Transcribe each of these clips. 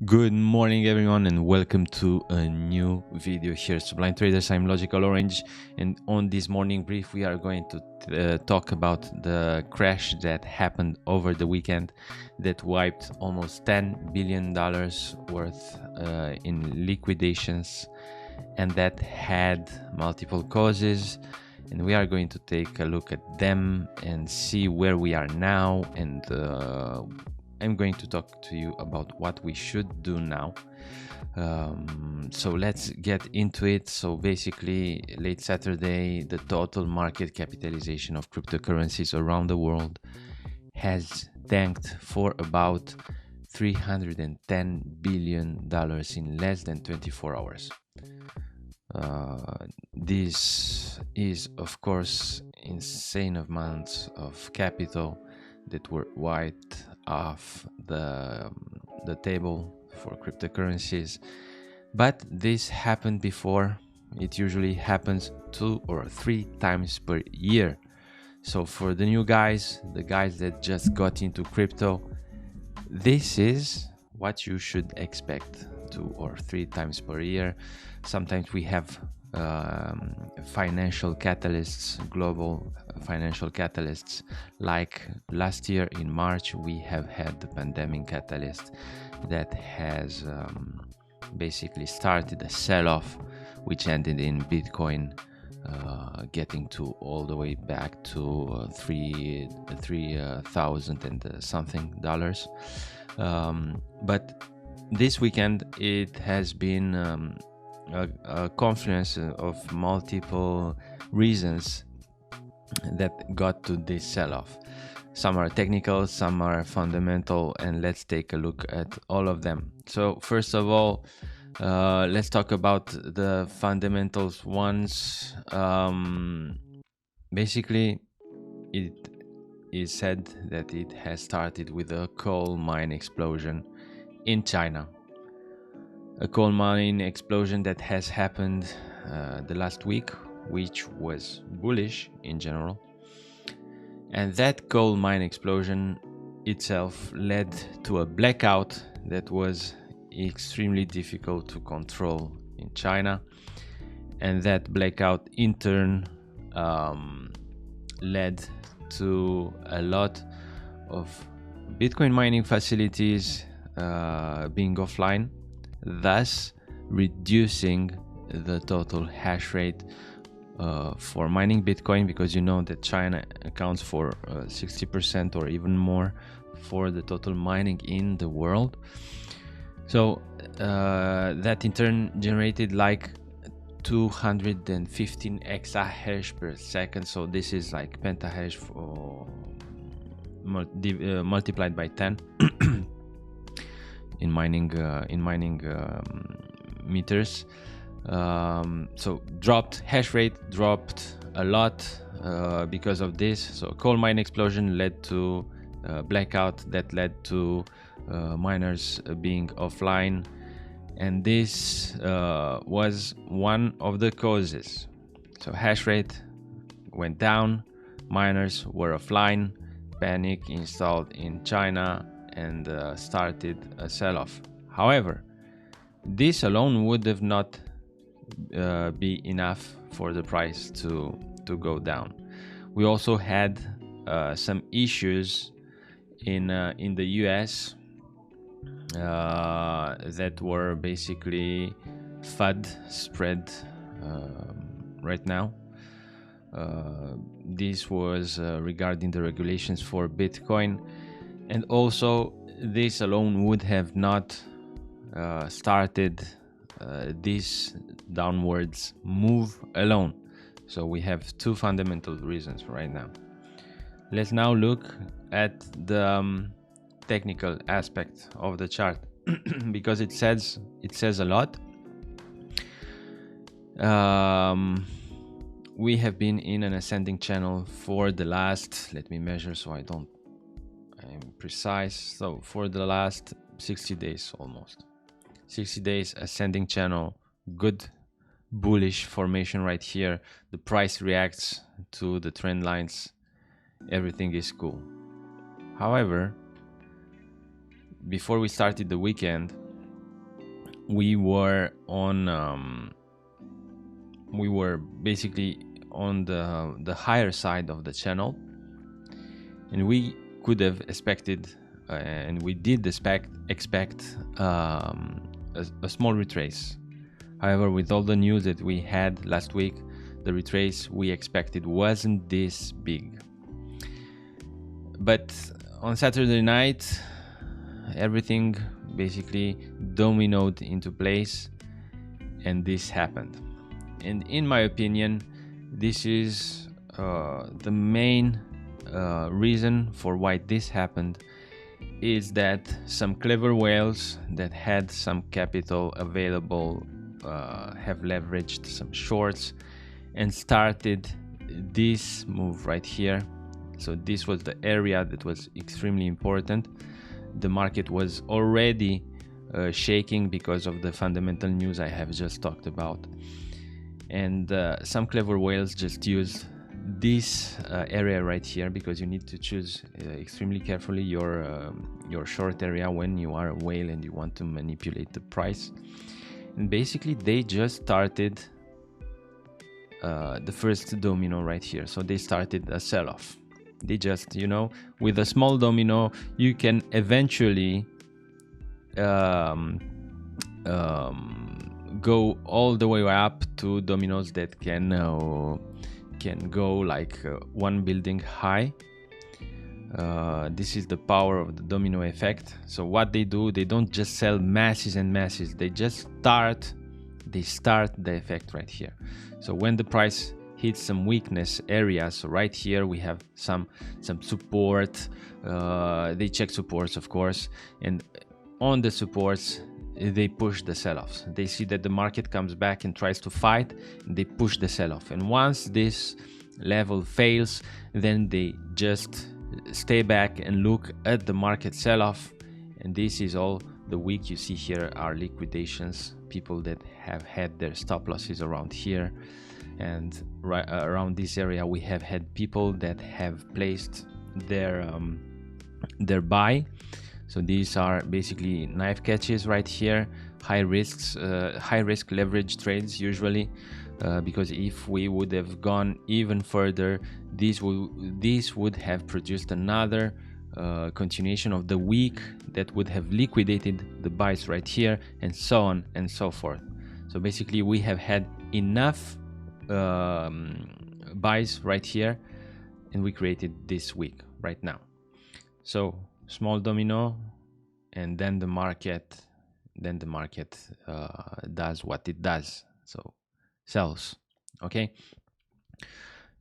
Good morning everyone and welcome to a new video here, Sublime Traders. I'm Logical Orange, and on this morning brief we are going to talk about the crash that happened over the weekend that wiped almost $10 billion worth in liquidations, and that had multiple causes, and we are going to take a look at them and see where we are now, and I'm going to talk to you about what we should do now. So let's get into it. So basically, late Saturday, the total market capitalization of cryptocurrencies around the world has tanked for about $310 billion in less than 24 hours. This is, of course, insane amounts of capital that were wiped off the table for cryptocurrencies. But this happened before. It usually happens 2 or 3 times per year. So for the new guys, the guys that just got into crypto, this is what you should expect 2 or 3 times per year. Sometimes we have financial catalysts, global financial catalysts, like last year in March we have had the pandemic catalyst that has basically started a sell-off which ended in Bitcoin getting to all the way back to 3,000 and something dollars. But this weekend it has been a confluence of multiple reasons that got to this sell-off. Some are technical, some are fundamental, and let's take a look at all of them. So first of all, let's talk about the fundamentals ones. Basically, it is said that it has started with a coal mine explosion in China. A coal mine explosion that has happened the last week, which was bullish in general. And that coal mine explosion itself led to a blackout that was extremely difficult to control in China. And that blackout in turn led to a lot of Bitcoin mining facilities being offline, thus reducing the total hash rate for mining Bitcoin, because you know that China accounts for 60% or even more for the total mining in the world. So that in turn generated like 215 exahash per second. So this is like pentahash for multiplied by 10 in mining meters. So hash rate dropped a lot because of this. So coal mine explosion led to blackout that led to miners being offline, and this was one of the causes. So hash rate went down, miners were offline, panic installed in China, and started a sell-off. However, this alone would have not be enough for the price to go down. We also had some issues in the US that were basically FUD spread right now. This was regarding the regulations for Bitcoin, and also this alone would have not started this downwards move alone. So we have two fundamental reasons right now. Let's now look at the technical aspect of the chart because it says a lot. We have been in an ascending channel for the last, let me measure so I'm precise. So for the last 60 days, almost 60 days, ascending channel, good bullish formation right here. The price reacts to the trend lines, everything is cool. However, before we started the weekend, we were basically on the higher side of the channel, and we could have expected and we did expect a small retrace. However, with all the news that we had last week, the retrace we expected wasn't this big. But on Saturday night, everything basically dominoed into place, and this happened. And in my opinion, this is the main reason for why this happened, is that some clever whales that had some capital available have leveraged some shorts and started this move right here. So this was the area that was extremely important. The market was already shaking because of the fundamental news I have just talked about, and some clever whales just used this area right here, because you need to choose extremely carefully your short area when you are a whale and you want to manipulate the price. And basically they just started the first domino right here. So they started a sell-off. They just, with a small domino you can eventually go all the way up to dominoes that can go like one building high. This is the power of the domino effect. So what they do, they don't just sell masses and masses, they just start the effect right here. So when the price hits some weakness areas, so right here we have some support, they check supports of course, and on the supports they push the sell-offs. They see that the market comes back and tries to fight, and they push the sell-off. And once this level fails, then they just stay back and look at the market sell-off. And this is all the week. You see here are liquidations, people that have had their stop losses around here, and right around this area we have had people that have placed their buy. So these are basically knife catches right here, high risk leverage trades usually, because if we would have gone even further, this would have produced another continuation of the week that would have liquidated the buys right here, and so on and so forth. So basically we have had enough buys right here, and we created this week right now. So small domino, and then the market does what it does, so sells. Okay,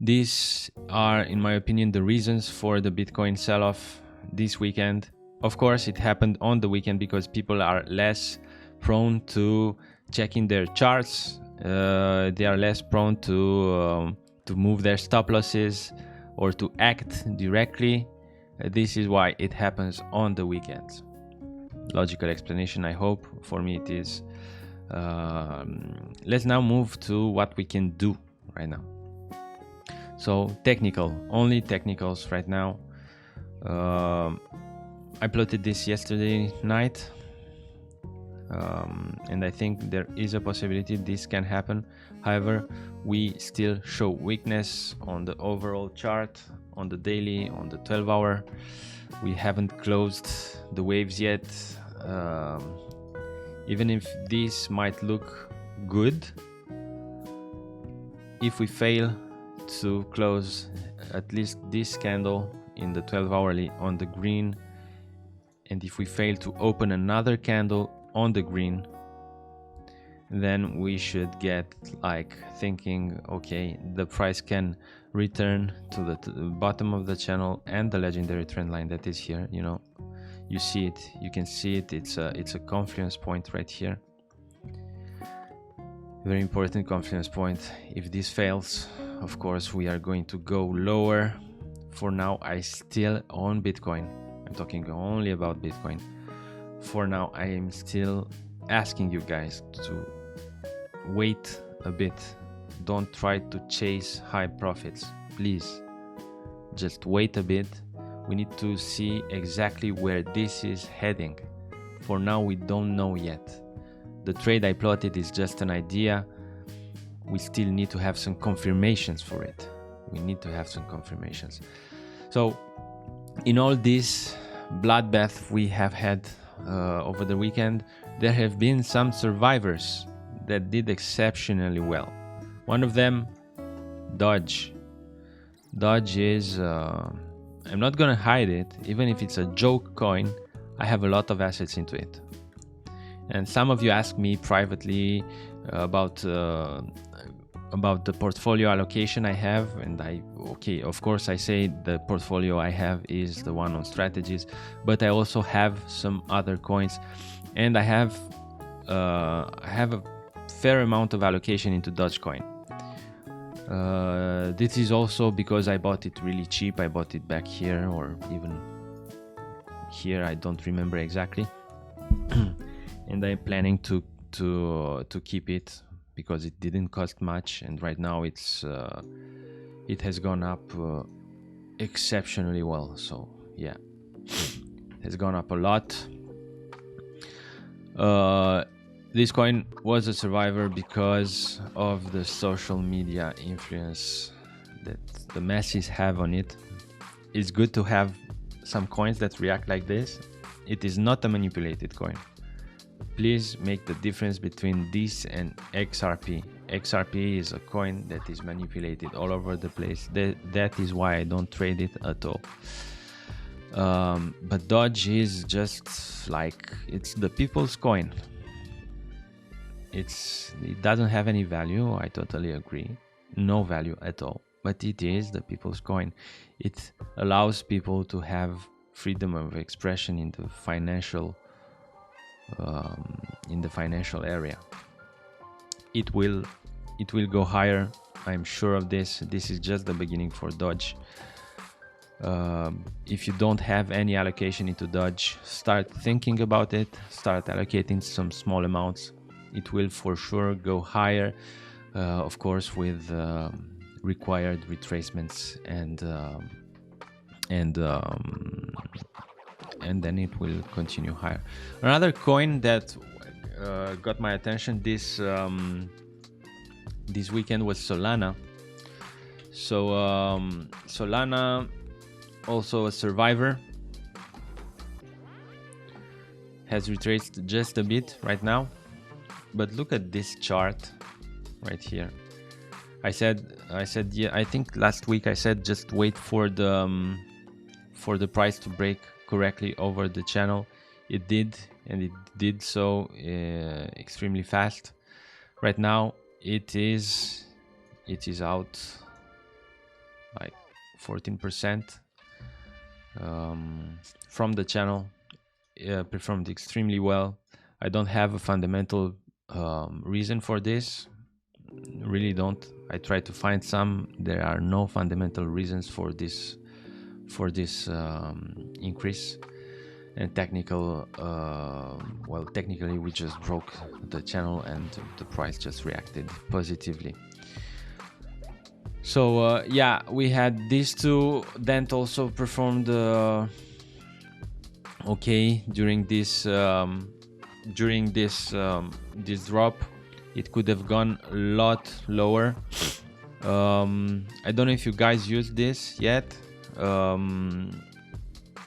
these are in my opinion the reasons for the Bitcoin sell-off this weekend. Of course it happened on the weekend because people are less prone to checking their charts, they are less prone to move their stop losses or to act directly. This is why it happens on the weekends. Logical explanation, I hope. For me it is. Let's now move to what we can do right now. So only technicals right now. I plotted this yesterday night, and I think there is a possibility this can happen. However, we still show weakness on the overall chart, on the daily, on the 12-hour. We haven't closed the waves yet. Even if this might look good, if we fail to close at least this candle in the 12-hourly on the green, and if we fail to open another candle on the green, then we should get like thinking, okay, the price can return to the bottom of the channel and the legendary trend line that is here. You see it, you can see it. It's a confluence point right here, very important confluence point. If this fails, of course we are going to go lower. For now I still own Bitcoin, I'm talking only about Bitcoin. For now I am still asking you guys to wait a bit. Don't try to chase high profits, please. Just wait a bit. We need to see exactly where this is heading. For now we don't know yet. the trade I plotted is just an idea. We still need to have some confirmations for it. We need to have some confirmations. So in all this bloodbath we have had over the weekend, there have been some survivors that did exceptionally well. One of them, DOGE. DOGE is, I'm not gonna hide it, even if it's a joke coin, I have a lot of assets into it. And some of you ask me privately about the portfolio allocation I have, and okay, of course I say the portfolio I have is the one on strategies, but I also have some other coins, and I have a fair amount of allocation into Dogecoin. This is also because I bought it really cheap. I bought it back here, or even here, I don't remember exactly. And I'm planning to keep it because it didn't cost much, and right now it has gone up exceptionally well. So yeah, it has gone up a lot. This coin was a survivor because of the social media influence that the masses have on it. It's good to have some coins that react like this. It is not a manipulated coin. Please make the difference between this and XRP. XRP is a coin that is manipulated all over the place. That is why I don't trade it at all. But DOGE is just like, it's the people's coin. It doesn't have any value, I totally agree. No value at all. But it is the people's coin. It allows people to have freedom of expression in the financial area. It will go higher, I'm sure of this. This is just the beginning for DOGE. If you don't have any allocation into DOGE, start thinking about it. Start allocating some small amounts. It will for sure go higher, of course, with required retracements, and then it will continue higher. Another coin that got my attention this weekend was Solana. So Solana, also a survivor, has retraced just a bit right now. But look at this chart right here. I said, yeah, I think last week I said just wait for the price to break correctly over the channel. It did, and it did so extremely fast. Right now it is out like 14% from the channel. Performed extremely well. I don't have a fundamental reason for this, really don't. I try to find some. There are no fundamental reasons for this increase. And technically we just broke the channel and the price just reacted positively. So yeah, we had these two. Dent also performed okay during this drop. It could have gone a lot lower. I don't know if you guys used this yet.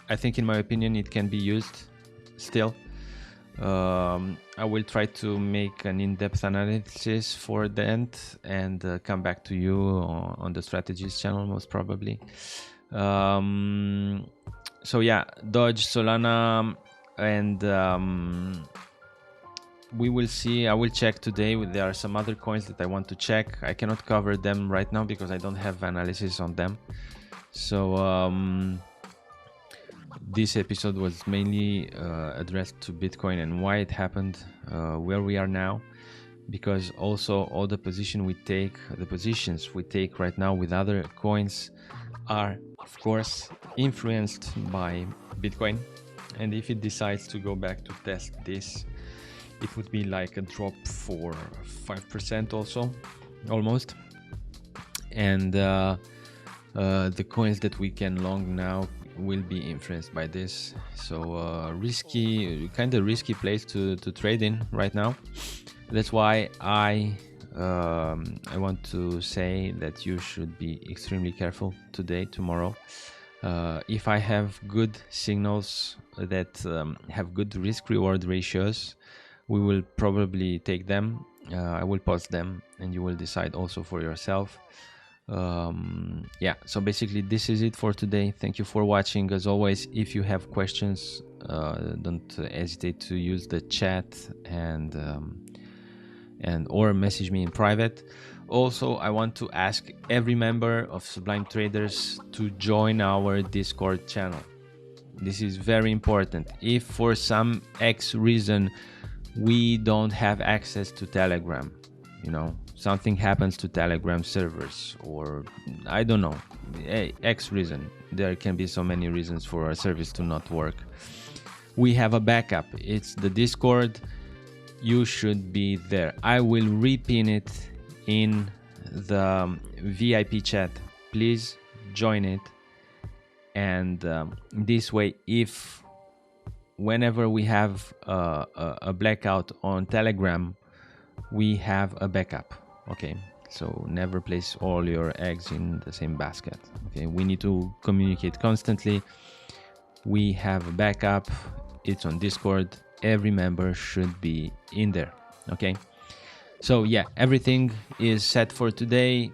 I think in my opinion it can be used still. I will try to make an in-depth analysis for Dent and come back to you on the strategies channel most probably. So yeah, DOGE, Solana, and we will see. I will check today. There are some other coins that I want to check. I cannot cover them right now because I don't have analysis on them. So this episode was mainly addressed to Bitcoin and why it happened, where we are now, because also all the positions we take right now with other coins are of course influenced by Bitcoin. And if it decides to go back to test this, it would be like a drop for 5% also, almost. And the coins that we can long now will be influenced by this. So risky, kind of risky place to trade in right now. That's why I want to say that you should be extremely careful today, tomorrow. If I have good signals that have good risk-reward ratios, we will probably take them. I will post them and you will decide also for yourself. Yeah, so basically this is it for today. Thank you for watching. As always, if you have questions, don't hesitate to use the chat and or message me in private. Also, I want to ask every member of Sublime Traders to join our Discord channel. This is very important. If for some X reason we don't have access to Telegram, you know, something happens to Telegram servers, or I don't know, X reason, there can be so many reasons for our service to not work, we have a backup. It's the Discord. You should be there. I will repin it in the VIP chat. Please join it. And this way, if whenever we have a blackout on Telegram, we have a backup. Okay, so never place all your eggs in the same basket. Okay, we need to communicate constantly. We have a backup. It's on Discord. Every member should be in there. Okay, so yeah, everything is set for today.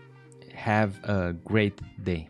Have a great day.